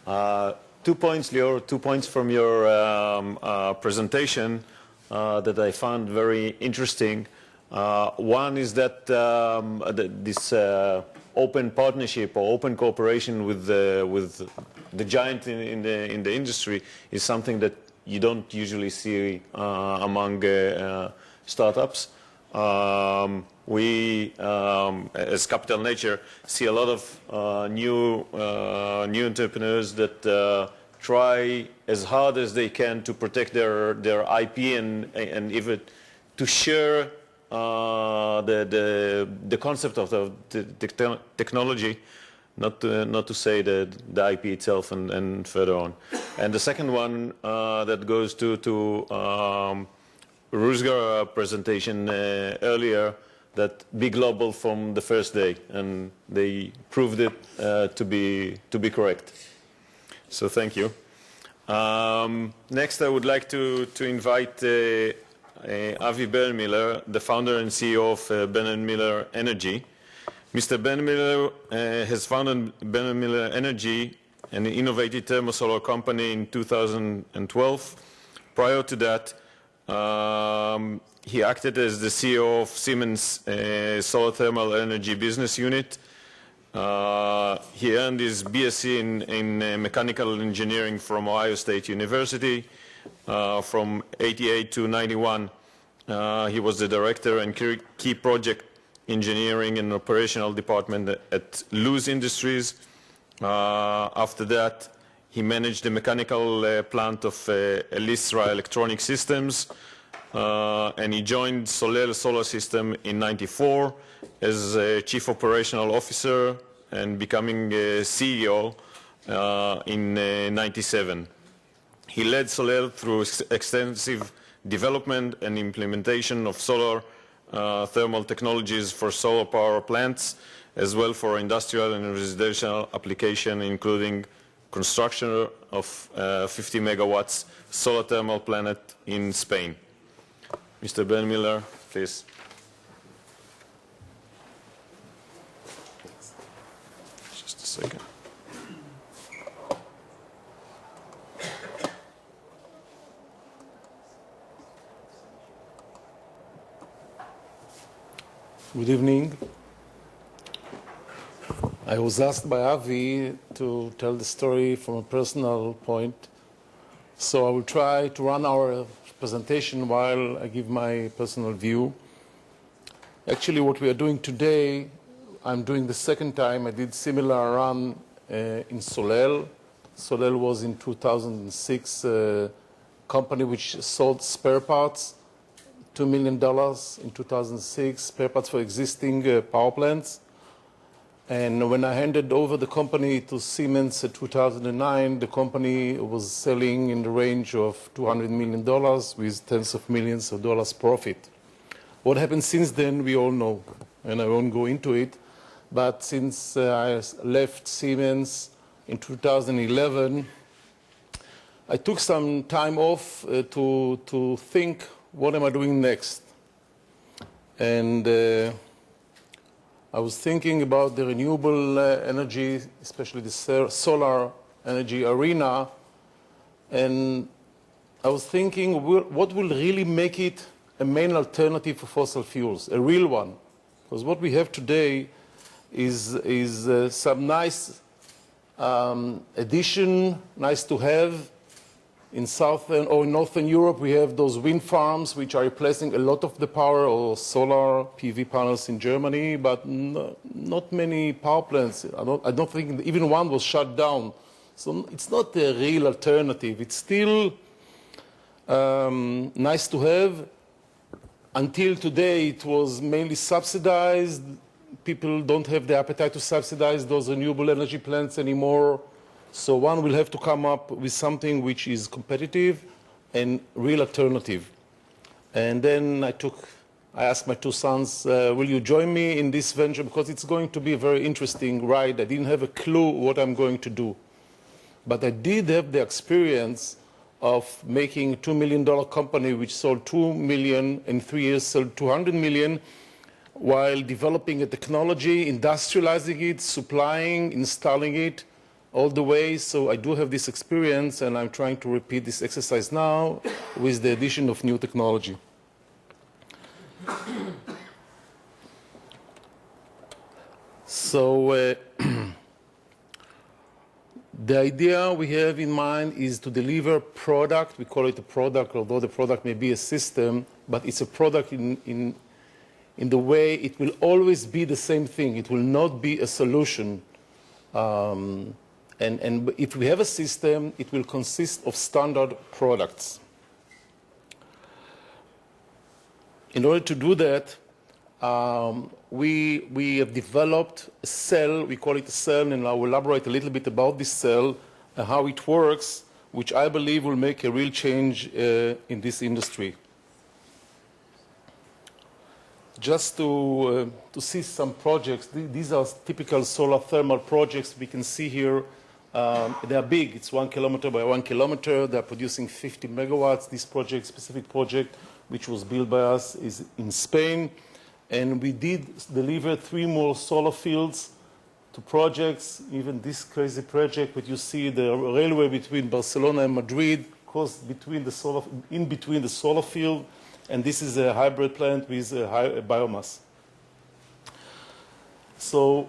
2 points, Lior, 2 points from your presentation that I found very interesting. One is that this open partnership or open cooperation with the giant in the industry is something that you don't usually see among startups. We, as Capital Nature, see a lot of new entrepreneurs that try as hard as they can to protect their IP and even to share the concept of the technology, not to say the IP itself and further on. And the second one that goes to Ruzgar's presentation earlier, that be global from the first day, and they proved it to be correct. So thank you. Next, I would like to invite Avi Bernmiller, the founder and CEO of Bernmiller Energy. Mr. Bernmiller has founded Bernmiller Energy, an innovative thermosolar company, in 2012. Prior to that, he acted as the CEO of Siemens Solar Thermal Energy Business Unit. He earned his BSc in Mechanical Engineering from Ohio State University. From 88 to 91, he was the director and key project engineering and operational department at Luz Industries. After that, he managed the mechanical plant of Elisra Electronic Systems, and he joined Solel Solar System in '94 as Chief Operational Officer and becoming CEO in '97. He led Solel through extensive development and implementation of solar thermal technologies for solar power plants, as well for industrial and residential application, including construction of 50 megawatts solar thermal plant in Spain. Mr. Bernmiller, please. Just a second. Good evening. I was asked by Avi to tell the story from a personal point, so I will try to run our presentation while I give my personal view. Actually, what we are doing today, I'm doing the second time. I did similar run in Solel. Solel was in 2006 a company which sold spare parts, $2 million in 2006, spare parts for existing power plants. And when I handed over the company to Siemens in 2009, the company was selling in the range of $200 million with tens of millions of dollars profit. What happened since then, we all know, and I won't go into it. But since I left Siemens in 2011, I took some time off to think, what am I doing next? And I was thinking about the renewable energy, especially the solar energy arena, and I was thinking, what will really make it a main alternative for fossil fuels, a real one? Because what we have today is some nice addition, nice to have. In southern or northern Europe, we have those wind farms which are replacing a lot of the power, or solar PV panels in Germany, but not many power plants. I don't think even one was shut down. So it's not a real alternative. It's still nice to have. Until today, it was mainly subsidized. People don't have the appetite to subsidize those renewable energy plants anymore. So one will have to come up with something which is competitive and real alternative. And then I asked my two sons, will you join me in this venture? Because it's going to be a very interesting ride. I didn't have a clue what I'm going to do. But I did have the experience of making a $2 million company which sold $2 million, in 3 years sold $200 million, while developing a technology, industrializing it, supplying, installing it, all the way, so I do have this experience, and I'm trying to repeat this exercise now with the addition of new technology. So the idea we have in mind is to deliver product. We call it a product, although the product may be a system, but it's a product in the way it will always be the same thing. It will not be a solution. And if we have a system, it will consist of standard products. In order to do that, we have developed a cell. We call it a cell, and I will elaborate a little bit about this cell and how it works, which I believe will make a real change in this industry. Just to see some projects, these are typical solar thermal projects. We can see here they are big. It's 1 kilometer by 1 kilometer. They are producing 50 megawatts. This project, specific project, which was built by us, is in Spain. And we did deliver 3 more solar fields to projects. Even this crazy project, what you see, the railway between Barcelona and Madrid, goes between the solar, in between the solar field. And this is a hybrid plant with a high biomass. So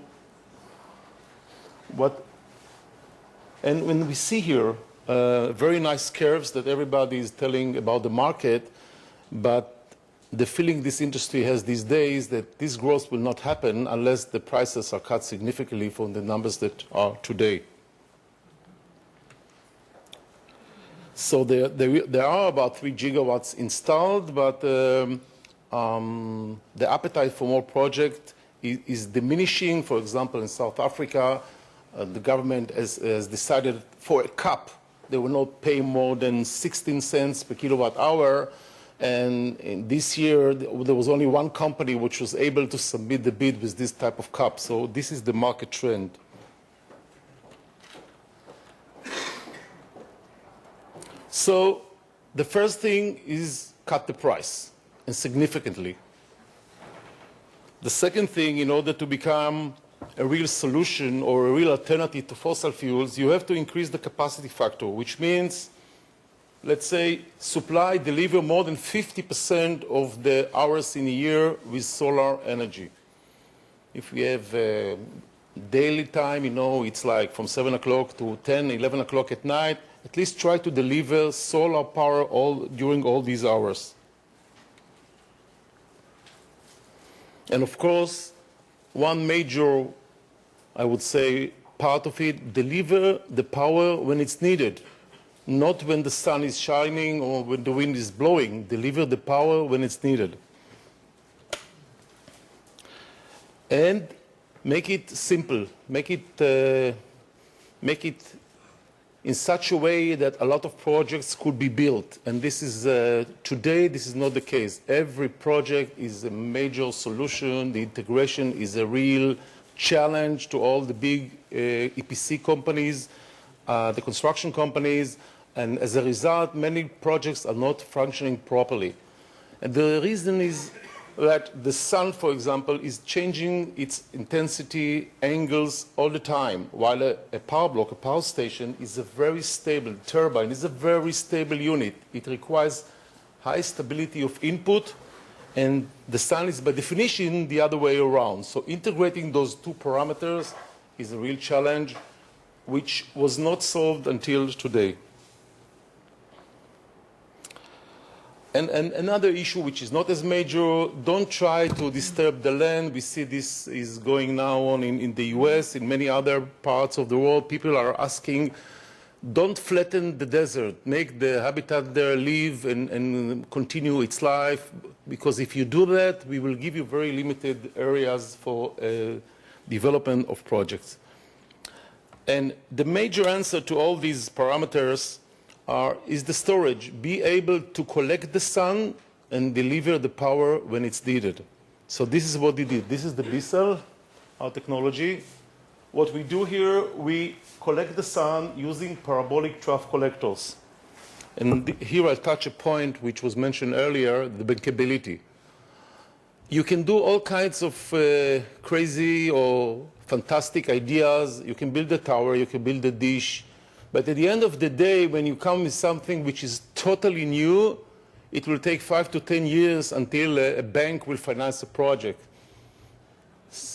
and when we see here very nice curves that everybody is telling about the market, but the feeling this industry has these days that this growth will not happen unless the prices are cut significantly from the numbers that are today. So there are about 3 gigawatts installed, but the appetite for more projects is diminishing. For example, in South Africa, the government has decided for a cap, they will not pay more than 16 cents per kilowatt hour. And in this year, there was only one company which was able to submit the bid with this type of cap. So this is the market trend. So the first thing is cut the price, and significantly. The second thing, in order to become a real solution or a real alternative to fossil fuels, you have to increase the capacity factor, which means, let's say, deliver more than 50% of the hours in a year with solar energy. If we have daily time, it's like from 7 o'clock to 10, 11 o'clock at night, at least try to deliver solar power during all these hours. And of course, one major, I would say, part of it, deliver the power when it's needed. Not when the sun is shining or when the wind is blowing. Deliver the power when it's needed. And make it simple. Make it in such a way that a lot of projects could be built. And this is, today, this is not the case. Every project is a major solution. The integration is a real challenge to all the big EPC companies, the construction companies. And as a result, many projects are not functioning properly. And the reason is that the sun, for example, is changing its intensity angles all the time, while a power block, a power station, is a very stable turbine, is a very stable unit. It requires high stability of input, and the sun is by definition the other way around. So integrating those two parameters is a real challenge, which was not solved until today. And another issue which is not as major, don't try to disturb the land. We see this is going now on in the US, in many other parts of the world. People are asking, don't flatten the desert. Make the habitat there live and continue its life. Because if you do that, we will give you very limited areas for development of projects. And the major answer to all these parameters is the storage. Be able to collect the sun and deliver the power when it's needed. So this is what we did. This is the B-cell, our technology. What we do here, we collect the sun using parabolic trough collectors. And here I touch a point which was mentioned earlier, the bankability. You can do all kinds of crazy or fantastic ideas. You can build a tower, you can build a dish. But at the end of the day, when you come with something which is totally new, it will take 5 to 10 years until a bank will finance a project.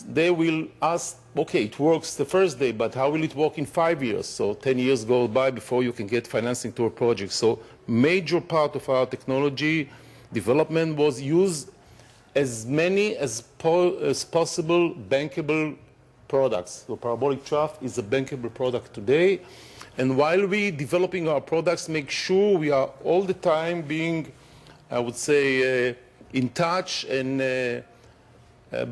They will ask, okay, it works the first day, but how will it work in 5 years? So 10 years go by before you can get financing to a project. So major part of our technology development was use as many as possible bankable products. So parabolic trough is a bankable product today. And while we developing our products, make sure we are all the time being, I would say, in touch and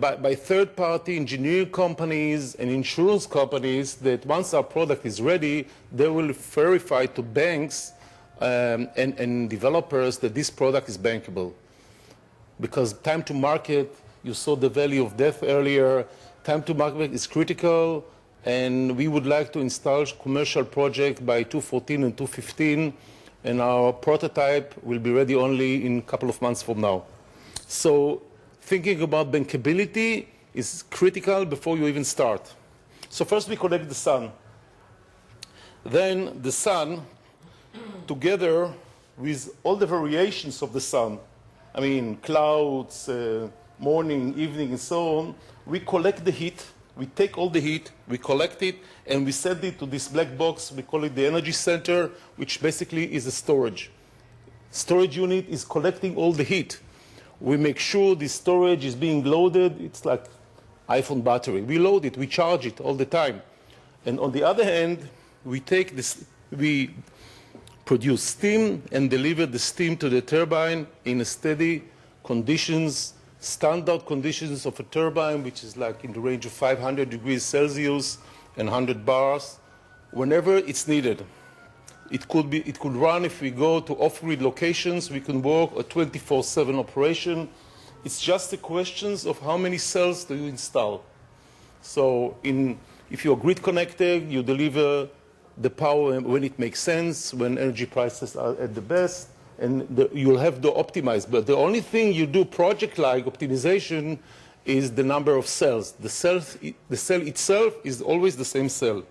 by third-party engineering companies and insurance companies that once our product is ready, they will verify to banks and developers that this product is bankable. Because time to market, you saw the value of death earlier, time to market is critical, and we would like to install commercial project by 2014 and 2015, and our prototype will be ready only in a couple of months from now. So thinking about bankability is critical before you even start. So first we connect the sun. Then the sun, together with all the variations of the sun, I mean clouds, morning, evening, and so on, we collect the heat. We take all the heat, we collect it, and we send it to this black box. We call it the energy center, which basically is a storage. Storage unit is collecting all the heat. We make sure the storage is being loaded. It's like iPhone battery. We load it, we charge it all the time. And on the other hand, we take this, we produce steam and deliver the steam to the turbine in a steady conditions, standard conditions of a turbine, which is like in the range of 500 degrees Celsius and 100 bars, whenever it's needed. It could run if we go to off-grid locations. We can work a 24/7 operation. It's just a question of how many cells do you install. So if you're grid connected, you deliver the power when it makes sense, when energy prices are at the best, and you'll have to optimize. But the only thing you do project-like optimization is the number of cells. The cell itself is always the same cell.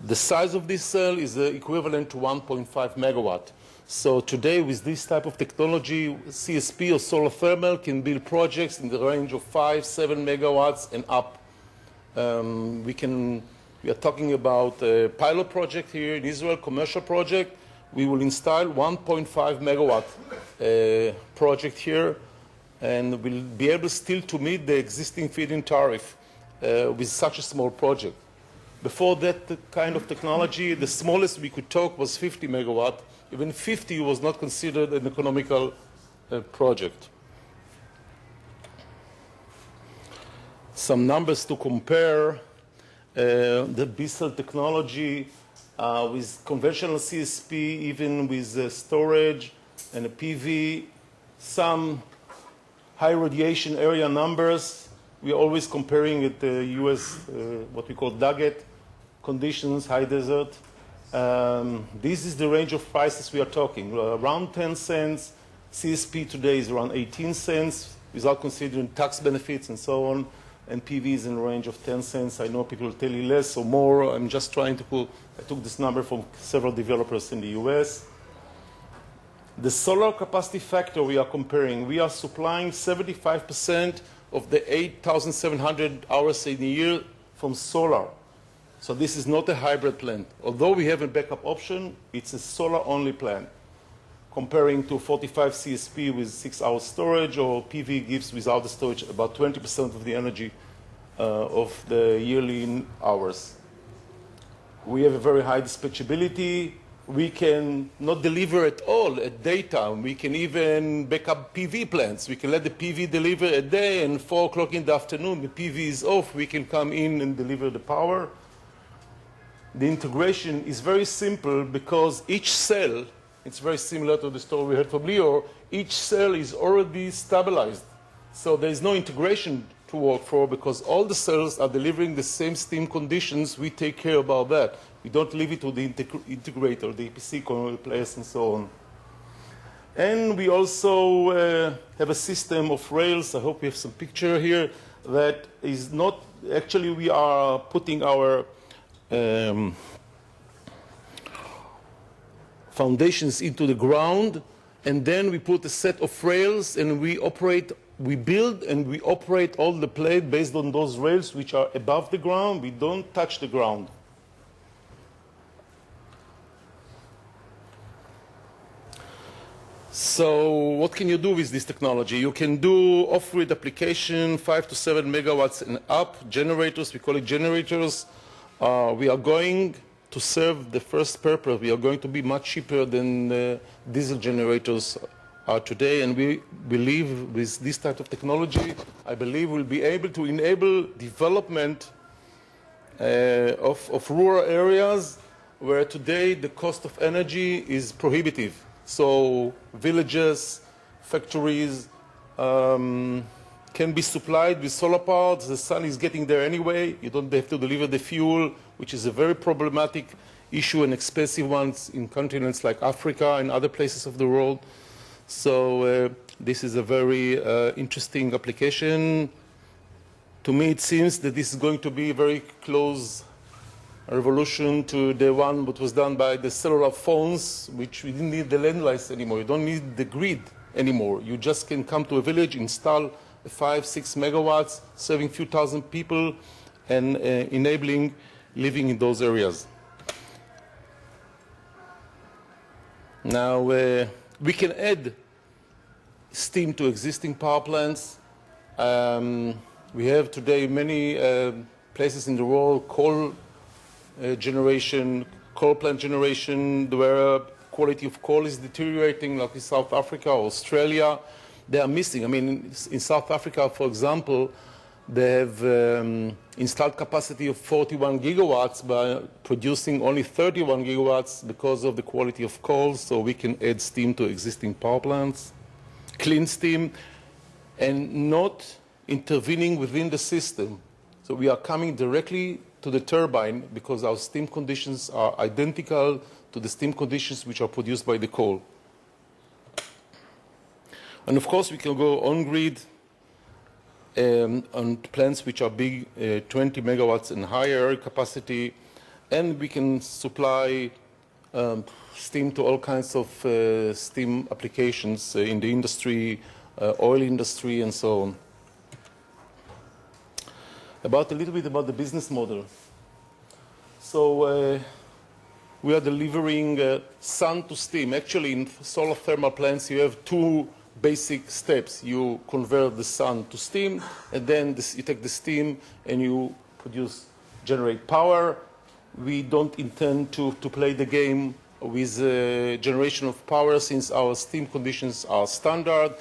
The size of this cell is equivalent to 1.5 megawatt. So today, with this type of technology, CSP or solar thermal can build projects in the range of 5, 7 megawatts and up. We are talking about a pilot project here in Israel, commercial project. We will install 1.5 megawatt project here, and we'll be able still to meet the existing feed-in tariff with such a small project. Before that kind of technology, the smallest we could talk was 50 megawatt. Even 50 was not considered an economical project. Some numbers to compare the B-cell technology with conventional CSP, even with storage and a PV, some high radiation area numbers. We are always comparing it to US, what we call Daggett conditions, high desert. This is the range of prices we are talking, around 10 cents. CSP today is around 18 cents, without considering tax benefits and so on. And PV is in the range of 10 cents. I know people will tell you less or more. I'm just trying to pull, I took this number from several developers in the US. The solar capacity factor we are comparing, we are supplying 75% of the 8,700 hours in a year from solar. So this is not a hybrid plant. Although we have a backup option, it's a solar-only plant. Comparing to 45 CSP with 6 hours storage, or PV gives without the storage about 20% of the energy of the yearly hours. We have a very high dispatchability. We can not deliver at all at daytime. We can even back up PV plants. We can let the PV deliver at day, and 4 o'clock in the afternoon, the PV is off. We can come in and deliver the power. The integration is very simple because each cell, it's very similar to the story we heard from Leo, each cell is already stabilized. So there is no integration to work for because all the cells are delivering the same steam conditions. We take care about that. We don't leave it to the integrator, the EPC players and so on. And we also have a system of rails. I hope we have some picture here. that is not, actually we are putting our foundations into the ground, and then we put a set of rails and we build and we operate all the plate based on those rails which are above the ground. We don't touch the ground. So what can you do with this technology? You can do off-grid application, 5 to 7 megawatts and up, generators, we call it generators. We are going to serve the first purpose. We are going to be much cheaper than diesel generators are today, and we believe with this type of technology, I believe we'll be able to enable development of rural areas where today the cost of energy is prohibitive. So villages, factories can be supplied with solar power. The sun is getting there anyway. You don't have to deliver the fuel, which is a very problematic issue and expensive one in continents like Africa and other places of the world. So this is a very interesting application. To me, it seems that this is going to be a very close revolution to the one that was done by the cellular phones, which we didn't need the landlines anymore. You don't need the grid anymore. You just can come to a village, install 5, 6 megawatts, serving a few thousand people, and enabling living in those areas. Now, we can add steam to existing power plants. We have today many places in the world, coal generation, coal plant generation, where quality of coal is deteriorating, like in South Africa or Australia. They are missing. I mean, in South Africa, for example, they have installed capacity of 41 gigawatts by producing only 31 gigawatts because of the quality of coal, so we can add steam to existing power plants, clean steam, and not intervening within the system. So we are coming directly to the turbine because our steam conditions are identical to the steam conditions which are produced by the coal. And of course, we can go on-grid on plants which are big, 20 megawatts and higher capacity, and we can supply steam to all kinds of steam applications in the industry, oil industry, and so on. A little bit about the business model. So we are delivering sun to steam. Actually, in solar thermal plants, you have two basic steps. You convert the sun to steam, and then you take the steam and you generate power. We don't intend to play the game with generation of power, since our steam conditions are standard.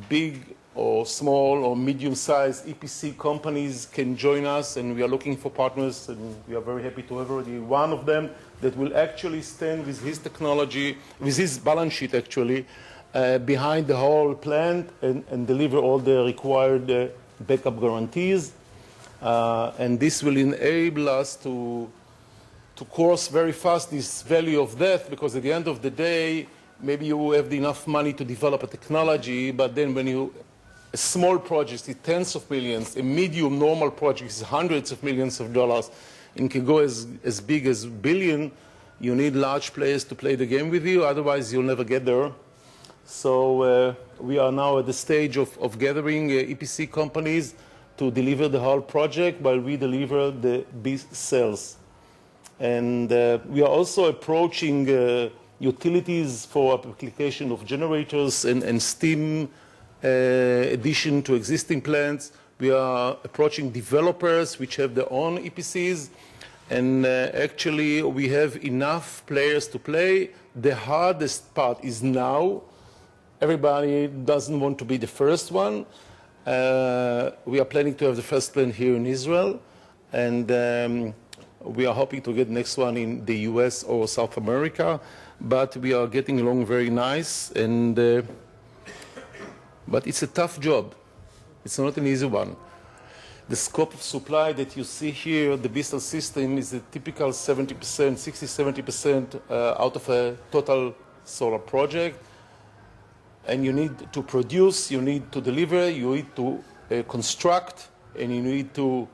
Big or small or medium-sized EPC companies can join us, and we are looking for partners, and we are very happy to have already one of them that will actually stand with his technology, with his balance sheet actually, behind the whole plant and deliver all the required backup guarantees. And this will enable us to course very fast this valley of death, because at the end of the day, maybe you have enough money to develop a technology, but then when a small project is tens of millions, a medium normal project is hundreds of millions of dollars, and can go as big as billion, you need large players to play the game with you, otherwise you'll never get there. So we are now at the stage of gathering EPC companies to deliver the whole project while we deliver the B cells. And we are also approaching utilities for application of generators and steam addition to existing plants. We are approaching developers which have their own EPCs, and actually we have enough players to play. The hardest part is now. Everybody doesn't want to be the first one. We are planning to have the first plant here in Israel, and we are hoping to get the next one in the US or South America, but we are getting along very nice. And but it's a tough job. It's not an easy one. The scope of supply that you see here, the Bistal system, is a typical 70%, 60-70% out of a total solar project. And you need to produce, you need to deliver, you need to construct and you need to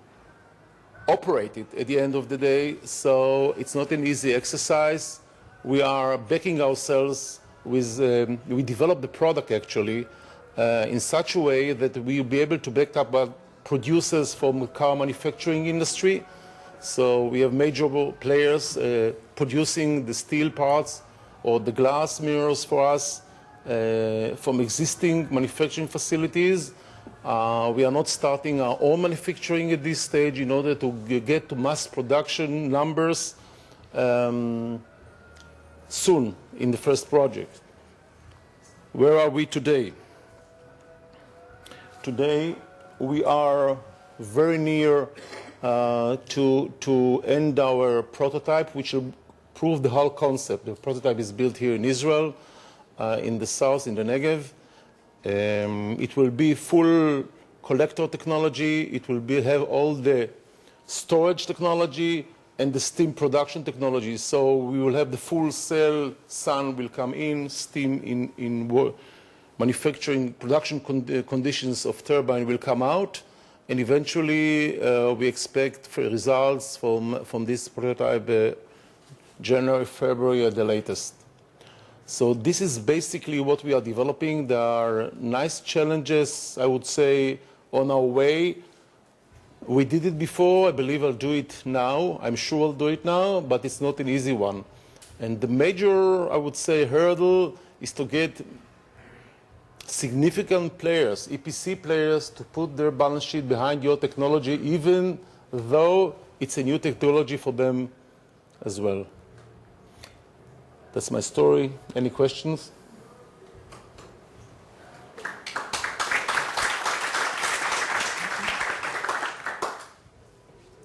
operate it at the end of the day. So it's not an easy exercise. We are backing ourselves with, we developed the product actually in such a way that we will be able to back up producers from the car manufacturing industry. So we have major players producing the steel parts or the glass mirrors for us from existing manufacturing facilities. We are not starting our own manufacturing at this stage in order to get to mass production numbers soon in the first project. Where are we today? Today we are very near to end our prototype, which will prove the whole concept. The prototype is built here in Israel, in the south, in the Negev. It will be full collector technology. It will have all the storage technology and the steam production technology. So we will have the full cell, sun will come in, steam in manufacturing production conditions of turbine will come out. And eventually we expect results from this prototype January, February at the latest. So this is basically what we are developing. There are nice challenges, I would say, on our way. We did it before. I believe I'll do it now. I'm sure I'll do it now, but it's not an easy one. And the major, I would say, hurdle is to get significant players, EPC players, to put their balance sheet behind your technology, even though it's a new technology for them as well. That's my story. Any questions?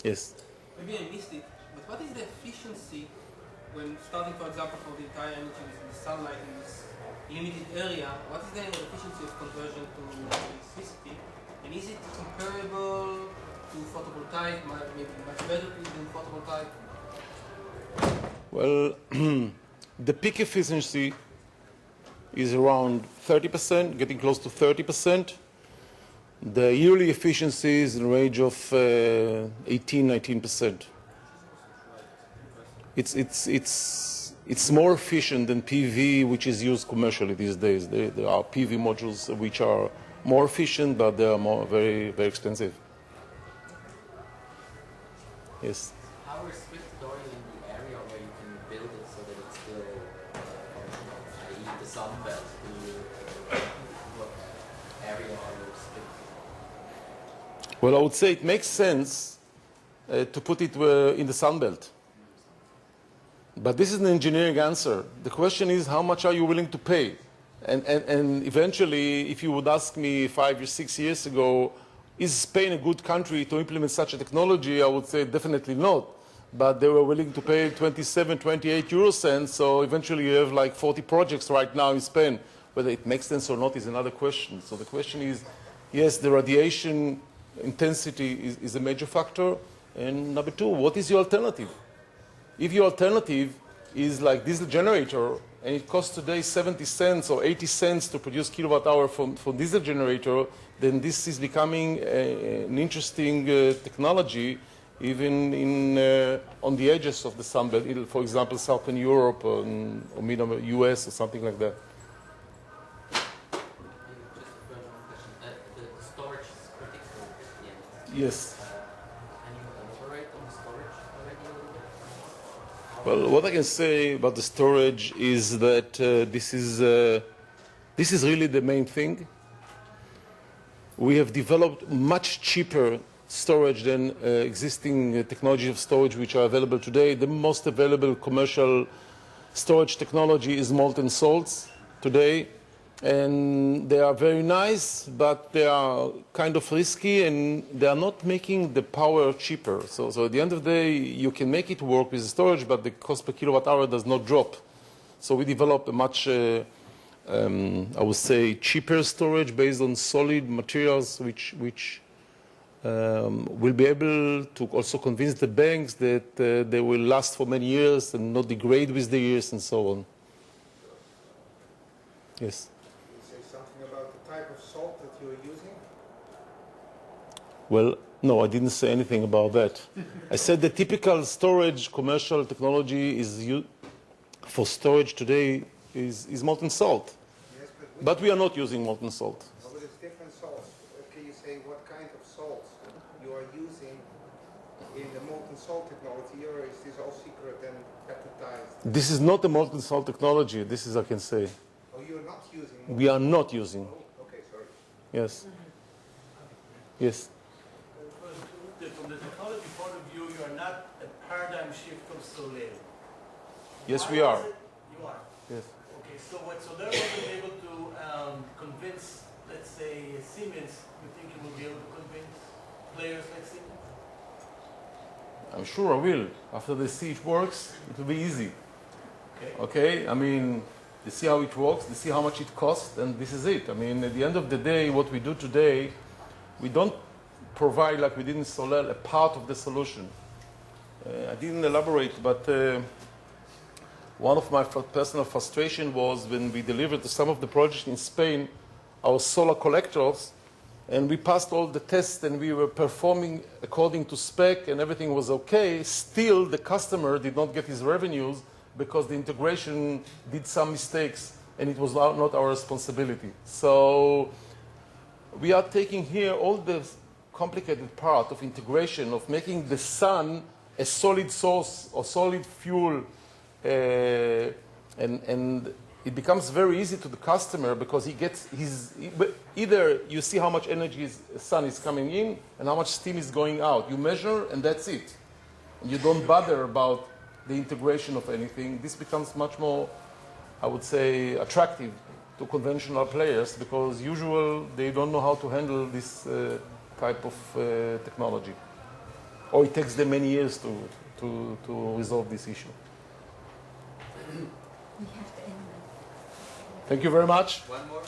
Yes. Maybe I missed it, but what is the efficiency when starting, for example, for the entire energy with the sunlight in this limited area? What is the efficiency of conversion to electricity? And is it comparable to photovoltaic, maybe much better than photovoltaic? Well, the peak efficiency is around 30%, getting close to 30%. The yearly efficiency is in the range of 18–19%. It's more efficient than PV, which is used commercially these days. There are PV modules which are more efficient, but they are very, very expensive. Yes. How restricted are you in the area where you can build it so that it's still functional, i.e. the sun belt? What area are you restricted? Well, I would say it makes sense to put it in the sun belt. But this is an engineering answer. The question is, how much are you willing to pay? And eventually, if you would ask me 5 or 6 years ago, is Spain a good country to implement such a technology? I would say definitely not. But they were willing to pay 27, 28 euro cents. So eventually you have like 40 projects right now in Spain. Whether it makes sense or not is another question. So the question is, yes, the radiation intensity is a major factor. And number two, what is your alternative? If your alternative is like diesel generator, and it costs today 70 cents or 80 cents to produce kilowatt hour from diesel generator, then this is becoming an interesting technology, even on the edges of the sun belt, for example, Southern Europe or middle US or something like that. Just a further question. The storage is critical at the end. Yes. Can you elaborate on the storage already a little bit? Well, what I can say about the storage is that this is really the main thing. We have developed much cheaper storage than existing technology of storage which are available today. The most available commercial storage technology is molten salts today. And they are very nice, but they are kind of risky, and they are not making the power cheaper. So at the end of the day, you can make it work with the storage, but the cost per kilowatt hour does not drop. So we developed a much, I would say, cheaper storage based on solid materials, which will be able to also convince the banks that they will last for many years and not degrade with the years and so on. Yes. Something about the type of salt that you're using? Well, no, I didn't say anything about that. I said the typical storage commercial technology for storage today is molten salt. Yes, But we are not using molten salt. but it's different salts. Can you say what kind of salts you are using in the molten salt technology, or is this all secret and patentized? This is not a molten salt technology, this is I can say. Oh, you're not using. We are not using. Oh, okay, sorry. Yes. Yes. From the technology point of view, you are not a paradigm shift from Soleil. Yes, Why we are. was it- You are. Yes. Okay, so what Soleil wasn't able to convince, let's say, Siemens, you think you will be able to convince players like Siemens? I'm sure I will. After they see it works, it will be easy. Okay. Okay? I mean, they see how it works, they see how much it costs, and this is it. I mean, at the end of the day, what we do today, we don't provide, like we did in Soleil, a part of the solution. I didn't elaborate, but one of my personal frustration was when we delivered to some of the projects in Spain, our solar collectors, and we passed all the tests and we were performing according to spec and everything was okay. Still, the customer did not get his revenues because the integration did some mistakes and it was not our responsibility. So we are taking here all the complicated part of integration, of making the sun a solid source or solid fuel, and it becomes very easy to the customer because he gets either you see how much energy sun is coming in and how much steam is going out. You measure and that's it. And you don't bother about the integration of anything. This becomes much more, I would say, attractive to conventional players because they don't know how to handle this type of technology. Or it takes them many years to resolve this issue. We have to end now. Thank you very much. One more?